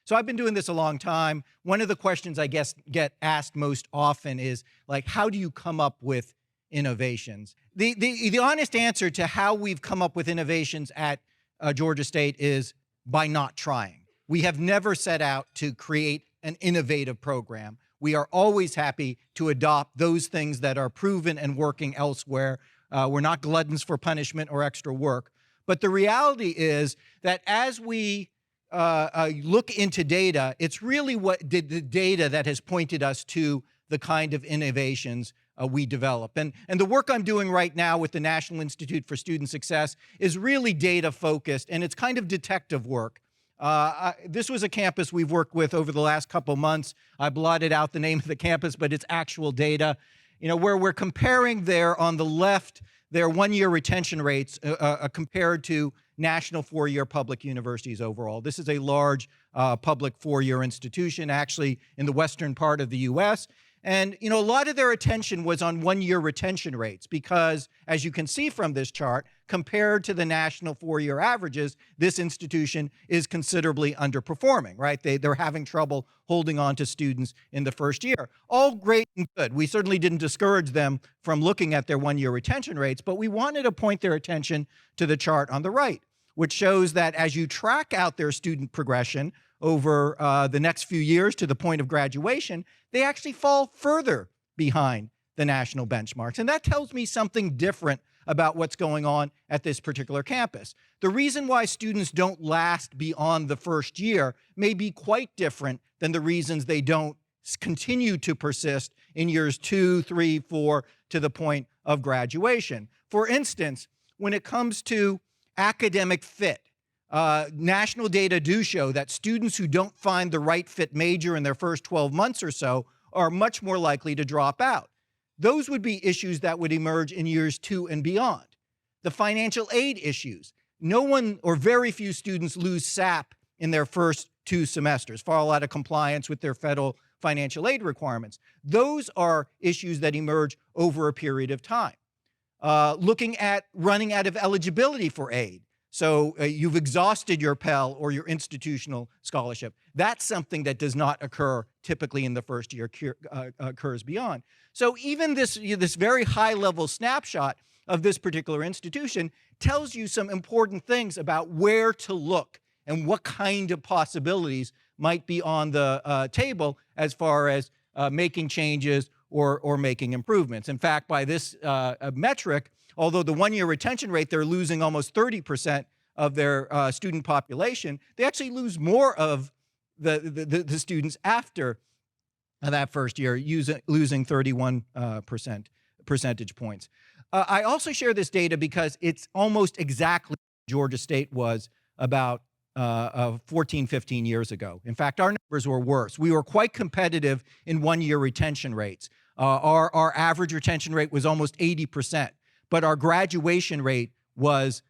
So I've been doing this a long time. One of the questions I guess get asked most often is like, how do you come up with innovations? The honest answer to how we've come up with innovations at Georgia State is by not trying. We have never set out to create an innovative program. We are always happy to adopt those things that are proven and working elsewhere. We're not gluttons for punishment or extra work. But the reality is that as we look into data, it's really the data that has pointed us to the kind of innovations we develop. And the work I'm doing right now with the National Institute for Student Success is really data focused, and it's kind of detective work. This was a campus we've worked with over the last couple months. I blotted out the name of the campus, but it's actual data, where we're comparing there on the left, their one-year retention rates compared to national four-year public universities overall. This is a large public four-year institution, actually in the western part of the US. And a lot of their attention was on one-year retention rates because, as you can see from this chart, compared to the national four-year averages, this institution is considerably underperforming, right? They're having trouble holding on to students in the first year. All great and good. We certainly didn't discourage them from looking at their one-year retention rates, but we wanted to point their attention to the chart on the right, which shows that as you track out their student progression over the next few years to the point of graduation, they actually fall further behind the national benchmarks. And that tells me something different about what's going on at this particular campus. The reason why students don't last beyond the first year may be quite different than the reasons they don't continue to persist in years 2, 3, 4 to the point of graduation. For instance, when it comes to academic fit, national data do show that students who don't find the right fit major in their first 12 months or so are much more likely to drop out. Those would be issues that would emerge in years 2 and beyond. The financial aid issues. No one or very few students lose SAP in their first 2 semesters, fall out of compliance with their federal financial aid requirements. Those are issues that emerge over a period of time. Looking at running out of eligibility for aid. So you've exhausted your Pell or your institutional scholarship. That's something that does not occur typically in the first year, occurs beyond. So even this very high-level snapshot of this particular institution tells you some important things about where to look and what kind of possibilities might be on the table as far as making changes or making improvements. In fact, by this metric, although the one-year retention rate, they're losing almost 30% of their student population, they actually lose more of the students after that first year, losing 31 percentage points. I also share this data because it's almost exactly what Georgia State was about 14, 15 years ago. In fact, our numbers were worse. We were quite competitive in one-year retention rates. Our average retention rate was almost 80%. But our graduation rate was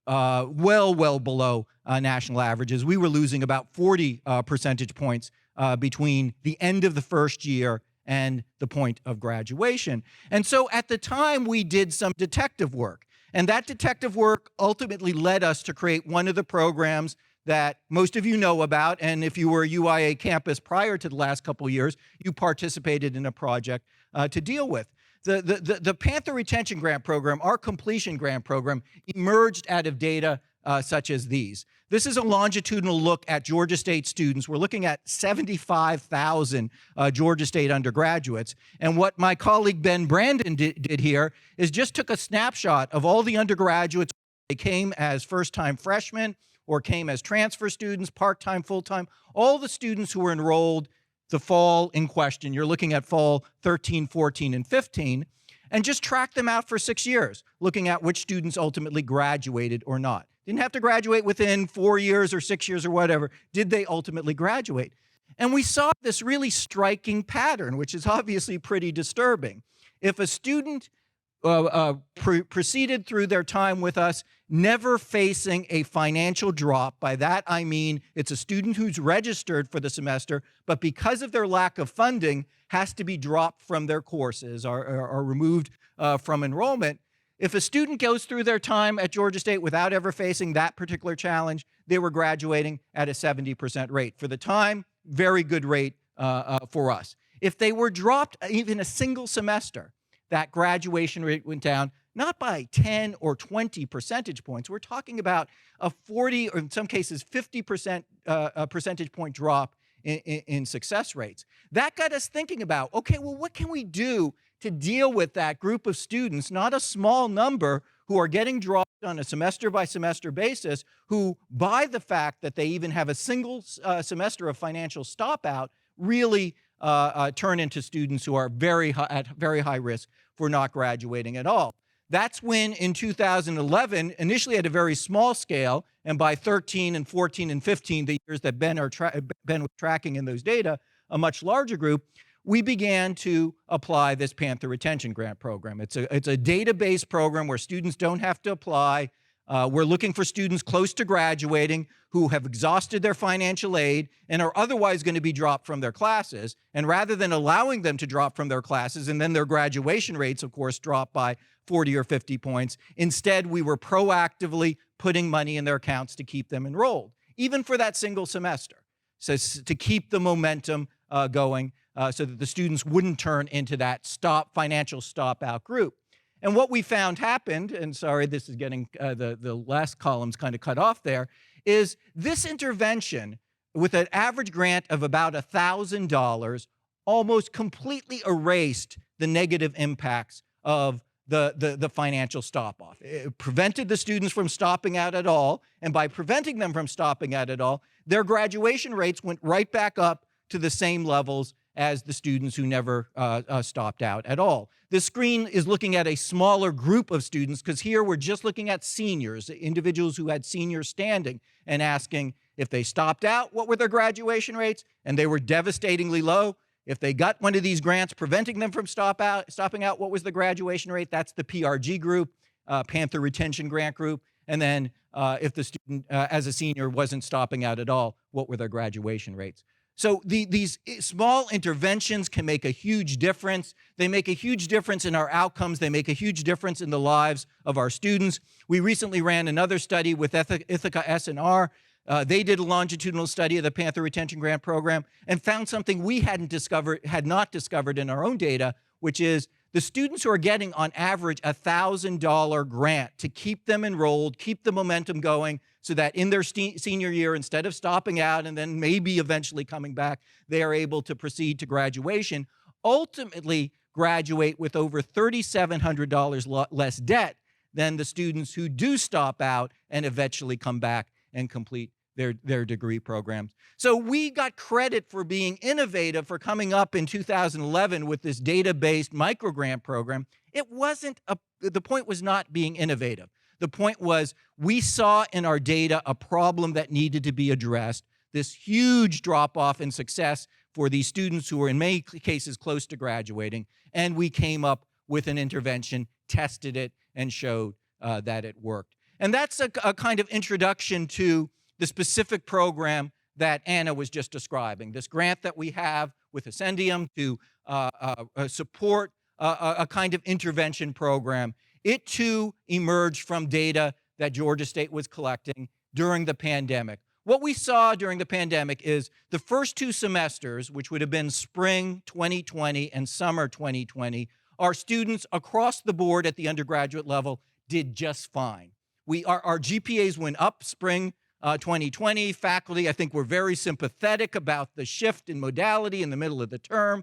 well below national averages. We were losing about 40 percentage points between the end of the first year and the point of graduation. And so at the time, we did some detective work. And that detective work ultimately led us to create one of the programs that most of you know about. And if you were a UIA campus prior to the last couple of years, you participated in a project to deal with. The Panther Retention Grant Program, our completion grant program, emerged out of data such as these. This is a longitudinal look at Georgia State students. We're looking at 75,000 Georgia State undergraduates. And what my colleague Ben Brandon did here is just took a snapshot of all the undergraduates. They came as first-time freshmen or came as transfer students, part-time, full-time, all the students who were enrolled the fall in question. You're looking at fall 13, 14, and 15, and just track them out for 6 years, looking at which students ultimately graduated or not. Didn't have to graduate within 4 years or 6 years or whatever. Did they ultimately graduate? And we saw this really striking pattern, which is obviously pretty disturbing. If a student proceeded through their time with us, never facing a financial drop. By that, I mean it's a student who's registered for the semester, but because of their lack of funding, has to be dropped from their courses or removed from enrollment. If a student goes through their time at Georgia State without ever facing that particular challenge, they were graduating at a 70% rate. For the time, very good rate for us. If they were dropped even a single semester, that graduation rate went down not by 10 or 20 percentage points. We're talking about a 40 or in some cases 50% percentage point drop in success rates. That got us thinking about, okay, well, what can we do to deal with that group of students, not a small number, who are getting dropped on a semester by semester basis, who by the fact that they even have a single semester of financial stop out really turn into students who are at very high risk for not graduating at all. That's when in 2011, initially at a very small scale, and by 13 and 14 and 15, the years that Ben was tracking in those data, a much larger group, we began to apply this Panther Retention Grant Program. It's a database program where students don't have to apply. We're looking for students close to graduating who have exhausted their financial aid and are otherwise going to be dropped from their classes. And rather than allowing them to drop from their classes and then their graduation rates, of course, drop by 40 or 50 points, instead we were proactively putting money in their accounts to keep them enrolled, even for that single semester, so to keep the momentum going so that the students wouldn't turn into that financial stop-out group. And what we found happened, and sorry, this is getting the last column's kind of cut off there, is this intervention with an average grant of about $1,000 almost completely erased the negative impacts of the financial stop-off. It prevented the students from stopping out at all, and by preventing them from stopping out at all, their graduation rates went right back up to the same levels as the students who never stopped out at all. This screen is looking at a smaller group of students because here we're just looking at seniors, individuals who had senior standing, and asking if they stopped out, what were their graduation rates? And they were devastatingly low. If they got one of these grants preventing them from stopping out, what was the graduation rate? That's the PRG group, Panther Retention Grant group. And then if the student, as a senior, wasn't stopping out at all, what were their graduation rates? So these small interventions can make a huge difference. They make a huge difference in our outcomes. They make a huge difference in the lives of our students. We recently ran another study with Ithaca S&R. They did a longitudinal study of the Panther Retention Grant Program and found something we had not discovered in our own data, which is the students who are getting on average a $1,000 grant to keep them enrolled, keep the momentum going, so that in their senior year, instead of stopping out and then maybe eventually coming back, they are able to proceed to graduation, ultimately graduate with over $3,700 less debt than the students who do stop out and eventually come back and complete their degree programs. So we got credit for being innovative, for coming up in 2011 with this data-based microgrant program. It wasn't, the point was not being innovative. The point was we saw in our data a problem that needed to be addressed, this huge drop-off in success for these students who were in many cases close to graduating, and we came up with an intervention, tested it, and showed that it worked. And that's a kind of introduction to the specific program that Anna was just describing, this grant that we have with Ascendium to support a kind of intervention program. It too emerged from data that Georgia State was collecting during the pandemic. What we saw during the pandemic is the first two semesters, which would have been spring 2020 and summer 2020, our students across the board at the undergraduate level did just fine. Our GPAs went up spring 2020. Faculty, I think, were very sympathetic about the shift in modality in the middle of the term.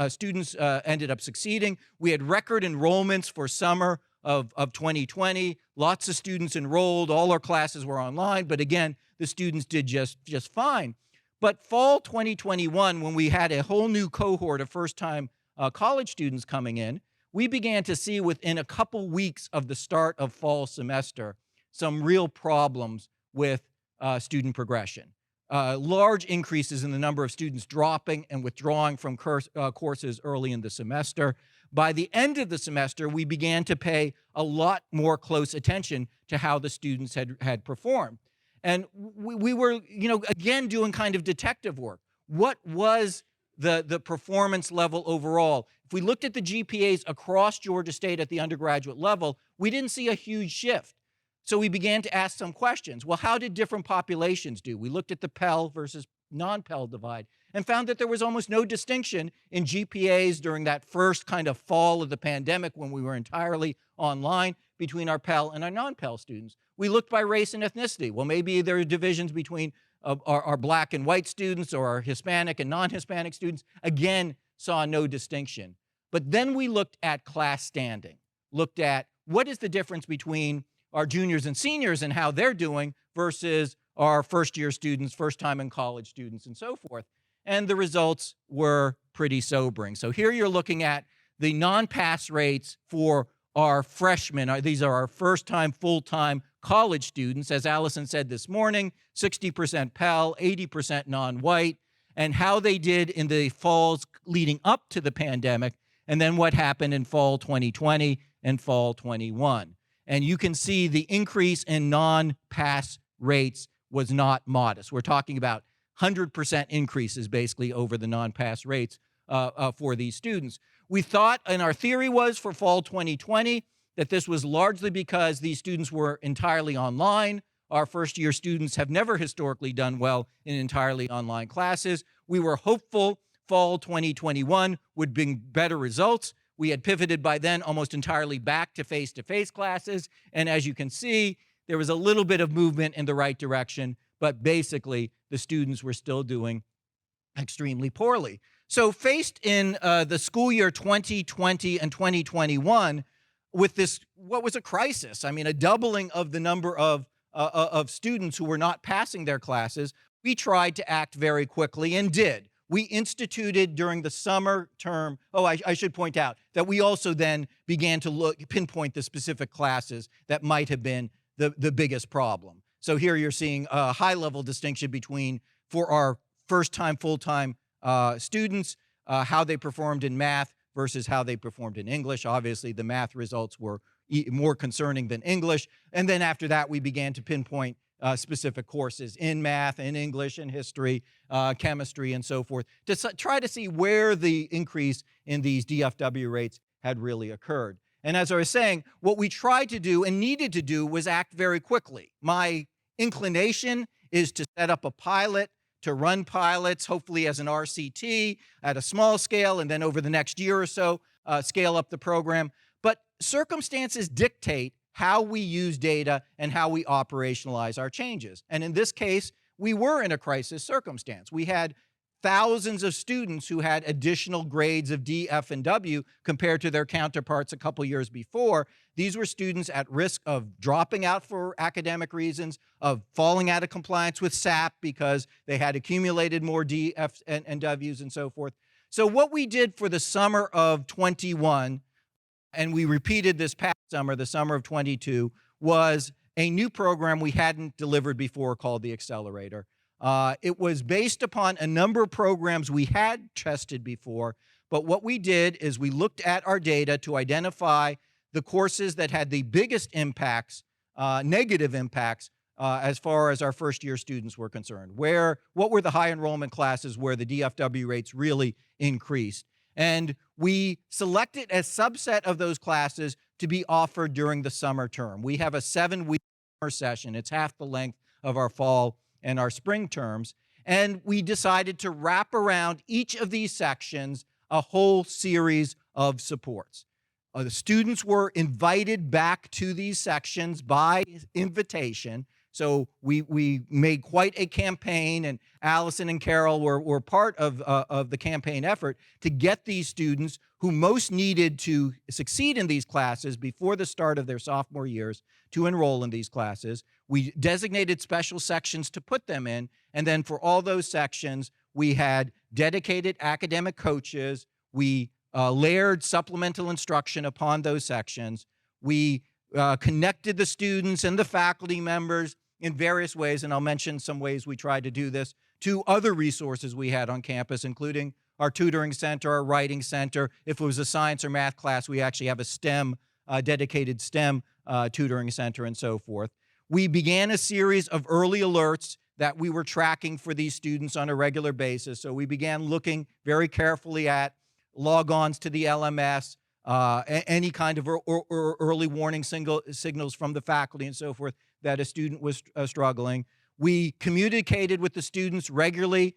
Students ended up succeeding. We had record enrollments for summer of 2020. Lots of students enrolled. All our classes were online. But again, the students did just fine. But fall 2021, when we had a whole new cohort of first-time college students coming in, we began to see within a couple weeks of the start of fall semester some real problems with student progression. Large increases in the number of students dropping and withdrawing from courses early in the semester. By the end of the semester, we began to pay a lot more close attention to how the students had performed. And we were, again, doing kind of detective work. What was the performance level overall? If we looked at the GPAs across Georgia State at the undergraduate level, we didn't see a huge shift. So we began to ask some questions. Well, how did different populations do? We looked at the Pell versus non-Pell divide and found that there was almost no distinction in GPAs during that first kind of fall of the pandemic when we were entirely online between our Pell and our non-Pell students. We looked by race and ethnicity. Well, maybe there are divisions between our black and white students or our Hispanic and non-Hispanic students. Again, saw no distinction. But then we looked at class standing, looked at what is the difference between our juniors and seniors and how they're doing versus our first-year students, first-time in college students, and so forth. And the results were pretty sobering. So here you're looking at the non-pass rates for our freshmen. These are our first-time, full-time college students. As Allison said this morning, 60% Pell, 80% non-white, and how they did in the falls leading up to the pandemic, and then what happened in fall 2020 and fall 21. And you can see the increase in non-pass rates was not modest. We're talking about 100% increases basically over the non-pass rates for these students. We thought, and our theory was for fall 2020, that this was largely because these students were entirely online. Our first-year students have never historically done well in entirely online classes. We were hopeful fall 2021 would bring better results. We had pivoted by then almost entirely back to face-to-face classes, and as you can see, there was a little bit of movement in the right direction, but basically the students were still doing extremely poorly. So faced in the school year 2020 and 2021 with this, what was a crisis, I mean, a doubling of the number of students who were not passing their classes, we tried to act very quickly and did. We instituted during the summer term, I should point out that we also then began to pinpoint the specific classes that might have been the biggest problem. So here you're seeing a high-level distinction between, for our first-time, full-time students, how they performed in math versus how they performed in English. Obviously, the math results were more concerning than English. And then after that, we began to pinpoint specific courses in math, in English, in history, chemistry, and so forth, to try to see where the increase in these DFW rates had really occurred. And as I was saying, what we tried to do and needed to do was act very quickly. My inclination is to set up a pilot, to run pilots, hopefully as an RCT at a small scale, and then over the next year or so, scale up the program. But circumstances dictate how we use data and how we operationalize our changes. And in this case, we were in a crisis circumstance. We had thousands of students who had additional grades of D, F, and W compared to their counterparts a couple years before. These were students at risk of dropping out for academic reasons, of falling out of compliance with SAP because they had accumulated more D, F, and Ws and so forth. So what we did for the summer of 21, and we repeated this past summer, the summer of 22, was a new program we hadn't delivered before called the Accelerator. It was based upon a number of programs we had tested before, but what we did is we looked at our data to identify the courses that had the biggest impacts, negative impacts, as far as our first-year students were concerned. What were the high enrollment classes where the DFW rates really increased? And we selected a subset of those classes to be offered during the summer term. We have a 7-week summer session. It's half the length of our fall and our spring terms. And we decided to wrap around each of these sections a whole series of supports. The students were invited back to these sections by invitation. So we made quite a campaign, and Allison and Carol were part of the campaign effort to get these students who most needed to succeed in these classes before the start of their sophomore years to enroll in these classes. We designated special sections to put them in, and then for all those sections, we had dedicated academic coaches. We layered supplemental instruction upon those sections. We connected the students and the faculty members in various ways, and I'll mention some ways we tried to do this, to other resources we had on campus, including our tutoring center, our writing center. If it was a science or math class, we actually have a STEM, dedicated STEM tutoring center and so forth. We began a series of early alerts that we were tracking for these students on a regular basis. So we began looking very carefully at logons to the LMS, any kind of early warning signals from the faculty and so forth that a student was struggling. We communicated with the students regularly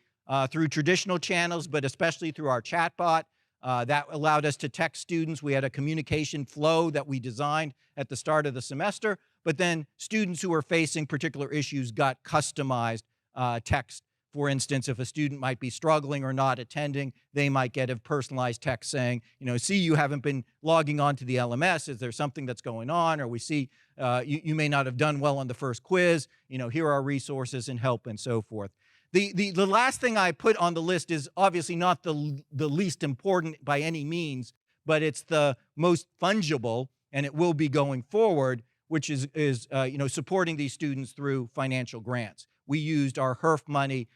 through traditional channels, but especially through our chatbot. That allowed us to text students. We had a communication flow that we designed at the start of the semester, but then students who were facing particular issues got customized text. For instance, if a student might be struggling or not attending, they might get a personalized text saying, see, you haven't been logging on to the LMS. Is there something that's going on? Or we see you may not have done well on the first quiz. Here are resources and help and so forth. The last thing I put on the list is obviously not the least important by any means, but it's the most fungible, and it will be going forward, which is supporting these students through financial grants. We used our HERF money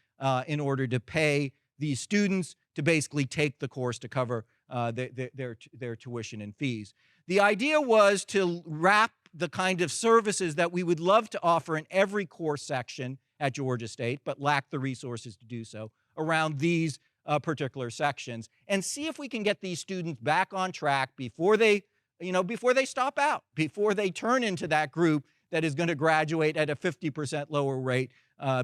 in order to pay these students to basically take the course to cover their tuition and fees. The idea was to wrap the kind of services that we would love to offer in every course section at Georgia State, but lack the resources to do so, around these particular sections, and see if we can get these students back on track before they stop out, before they turn into that group that is going to graduate at a 50% lower rate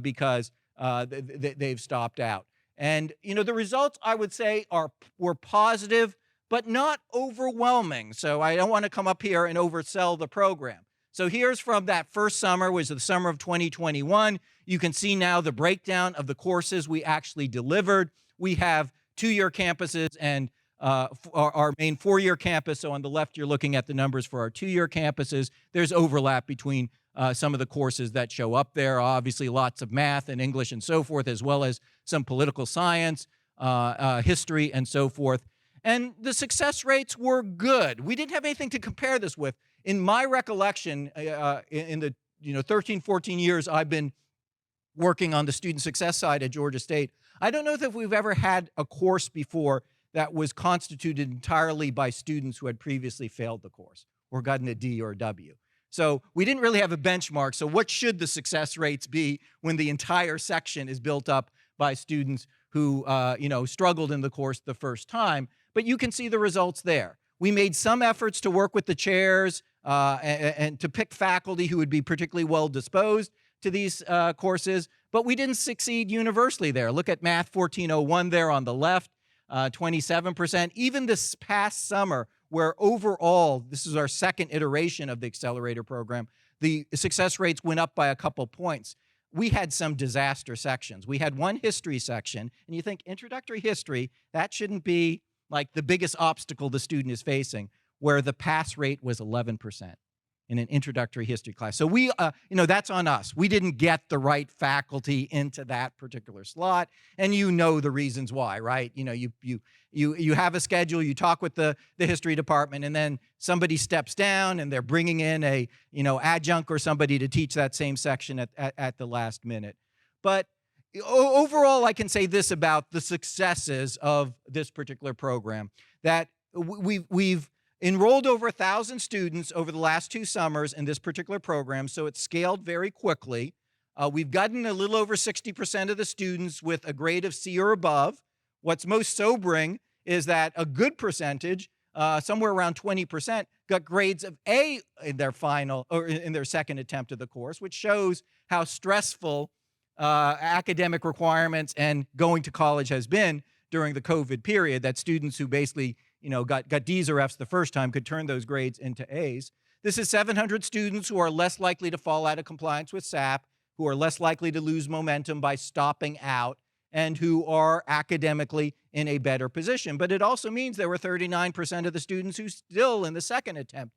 because they've stopped out. And the results, I would say, were positive, but not overwhelming. So I don't want to come up here and oversell the program. So here's from that first summer, was the summer of 2021. You can see now the breakdown of the courses we actually delivered. We have two-year campuses and our main four-year campus. So on the left, you're looking at the numbers for our two-year campuses. There's overlap between some of the courses that show up there. Obviously, lots of math and English and so forth, as well as some political science, history, and so forth. And the success rates were good. We didn't have anything to compare this with. In my recollection, in the 13, 14 years I've been working on the student success side at Georgia State, I don't know if we've ever had a course before that was constituted entirely by students who had previously failed the course or gotten a D or a W. So we didn't really have a benchmark. So what should the success rates be when the entire section is built up by students who struggled in the course the first time? But you can see the results there. We made some efforts to work with the chairs and to pick faculty who would be particularly well disposed to these courses, but we didn't succeed universally there. Look at Math 1401 there on the left, 27%. Even this past summer, where overall, this is our second iteration of the Accelerator program, the success rates went up by a couple points. We had some disaster sections. We had one history section, and you think introductory history, that shouldn't be like the biggest obstacle the student is facing, where the pass rate was 11% in an introductory history class. So we, that's on us. We didn't get the right faculty into that particular slot, and the reasons why, right? You have a schedule, you talk with the history department, and then somebody steps down, and they're bringing in a adjunct or somebody to teach that same section at the last minute. But overall, I can say this about the successes of this particular program, that we've enrolled over 1,000 students over the last 2 summers in this particular program, so it's scaled very quickly. We've gotten a little over 60% of the students with a grade of C or above. What's most sobering is that a good percentage, somewhere around 20%, got grades of A in their final or in their second attempt of the course, which shows how stressful academic requirements and going to college has been during the COVID period, that students who basically got D's or F's the first time could turn those grades into A's. This is 700 students who are less likely to fall out of compliance with SAP, who are less likely to lose momentum by stopping out, and who are academically in a better position. But it also means there were 39% of the students who still in the second attempt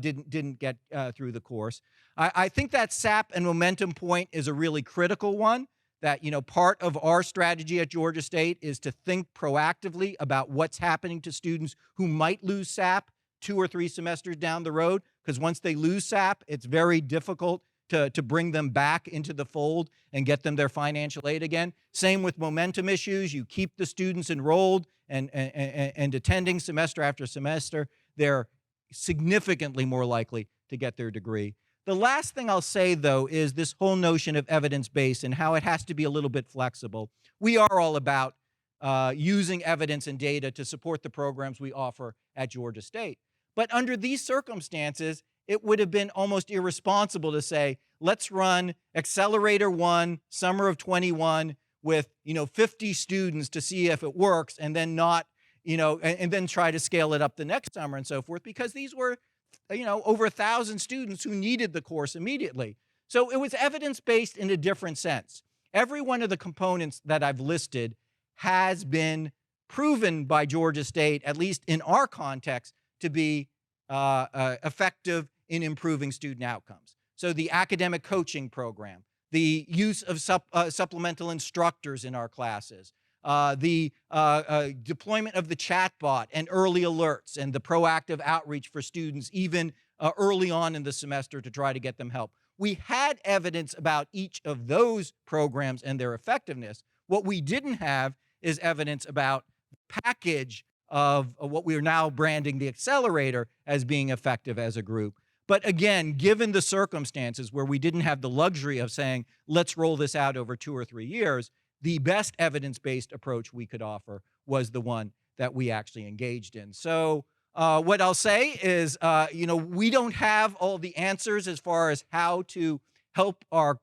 didn't get through the course. I think that SAP and momentum point is a really critical one, that part of our strategy at Georgia State is to think proactively about what's happening to students who might lose SAP 2 or 3 semesters down the road, because once they lose SAP, it's very difficult to bring them back into the fold and get them their financial aid again. Same with momentum issues. You keep the students enrolled and attending semester after semester, they're significantly more likely to get their degree. The last thing I'll say, though, is this whole notion of evidence-based and how it has to be a little bit flexible. We are all about using evidence and data to support the programs we offer at Georgia State. But under these circumstances, it would have been almost irresponsible to say, let's run Accelerator 1, summer of 21, with 50 students to see if it works, and then not, and then try to scale it up the next summer and so forth, because these were, over 1,000 students who needed the course immediately. So it was evidence-based in a different sense. Every one of the components that I've listed has been proven by Georgia State, at least in our context, to be effective in improving student outcomes. So the academic coaching program, the use of supplemental instructors in our classes, the deployment of the chatbot and early alerts and the proactive outreach for students even early on in the semester to try to get them help. We had evidence about each of those programs and their effectiveness. What we didn't have is evidence about the package of what we are now branding the Accelerator as being effective as a group. But again, given the circumstances where we didn't have the luxury of saying, let's roll this out over 2 or 3 years, the best evidence-based approach we could offer was the one that we actually engaged in. So what I'll say is, we don't have all the answers as far as how to help our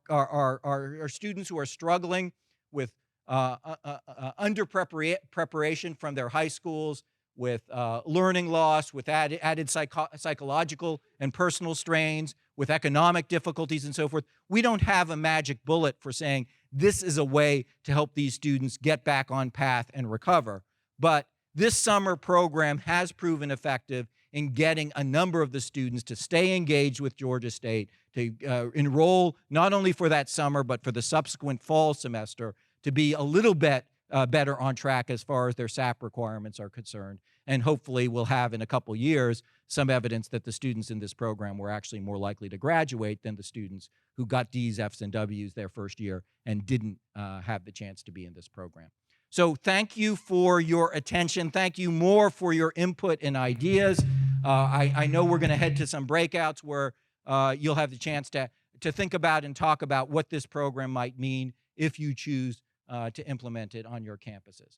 students who are struggling with under preparation from their high schools, with learning loss, with added psychological and personal strains, with economic difficulties and so forth. We don't have a magic bullet for saying this is a way to help these students get back on path and recover. But this summer program has proven effective in getting a number of the students to stay engaged with Georgia State, to enroll not only for that summer, but for the subsequent fall semester, to be a little bit better on track as far as their SAP requirements are concerned. And hopefully we'll have in a couple years some evidence that the students in this program were actually more likely to graduate than the students who got D's, F's, and W's their first year and didn't have the chance to be in this program. So thank you for your attention. Thank you more for your input and ideas. I know we're going to head to some breakouts where you'll have the chance to think about and talk about what this program might mean if you choose to implement it on your campuses.